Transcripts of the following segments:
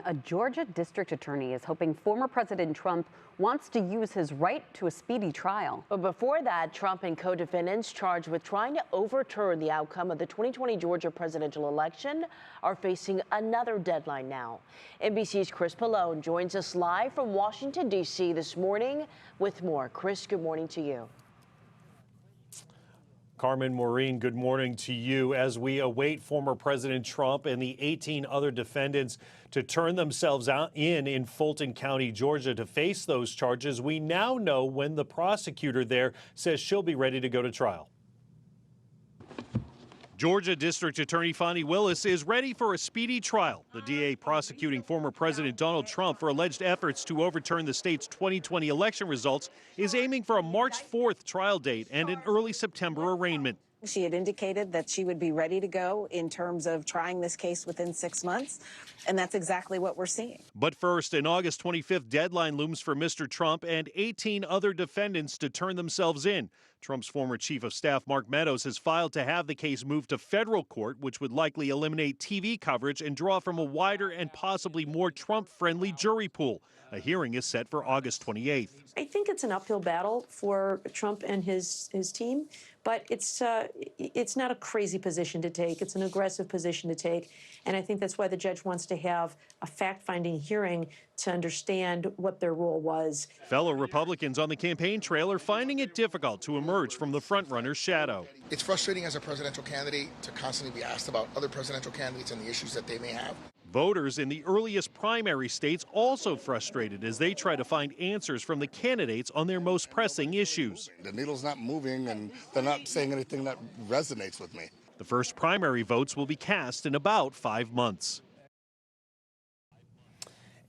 A Georgia district attorney is hoping former President Trump wants to use his right to a speedy trial. But before that, Trump and co-defendants charged with trying to overturn the outcome of the 2020 Georgia presidential election are facing another deadline now. NBC's Chris Pallone joins us live from Washington, D.C. this morning with more. Chris, good morning to you. Carmen, Maureen, good morning to you. As we await former President Trump and the 18 other defendants to turn themselves in Fulton County, Georgia, to face those charges, we now know when the prosecutor there says she'll be ready to go to trial. Georgia District Attorney Fani Willis is ready for a speedy trial. The DA prosecuting former President Donald Trump for alleged efforts to overturn the state's 2020 election results is aiming for a March 4th trial date and an early September arraignment. She had indicated that she would be ready to go in terms of trying this case within 6 months, and that's exactly what we're seeing. But first, an August 25th deadline looms for Mr. Trump and 18 other defendants to turn themselves in. Trump's former chief of staff, Mark Meadows, has filed to have the case moved to federal court, which would likely eliminate TV coverage and draw from a wider and possibly more Trump-friendly jury pool. A hearing is set for August 28th. I think it's an uphill battle for Trump and his team, but it's not a crazy position to take. It's an aggressive position to take, and I think that's why the judge wants to have a fact-finding hearing to understand what their role was. Fellow Republicans on the campaign trail are finding it difficult to emerge from the frontrunner's shadow. It's frustrating as a presidential candidate to constantly be asked about other presidential candidates and the issues that they may have. Voters in the earliest primary states also frustrated as they try to find answers from the candidates on their most pressing issues. The needle's not moving and they're not saying anything that resonates with me. The first primary votes will be cast in about 5 months.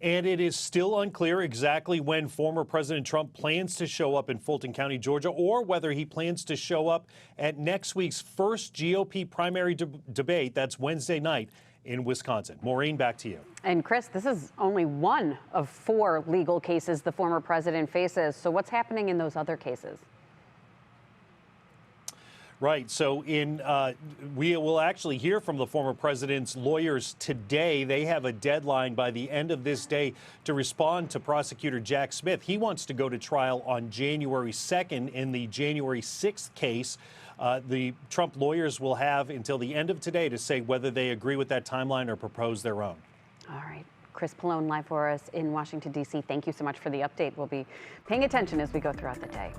And it is still unclear exactly when former President Trump plans to show up in Fulton County, Georgia, or whether he plans to show up at next week's first GOP primary debate. That's Wednesday night in Wisconsin. Maureen, back to you. And Chris, this is only one of 4 legal cases the former president faces. So what's happening in those other cases? Right. So we will actually hear from the former president's lawyers today. They have a deadline by the end of this day to respond to prosecutor Jack Smith. He wants to go to trial on January 2nd in the January 6th case. The Trump lawyers will have until the end of today to say whether they agree with that timeline or propose their own. All right. Chris Pallone live for us in Washington, D.C. Thank you so much for the update. We'll be paying attention as we go throughout the day.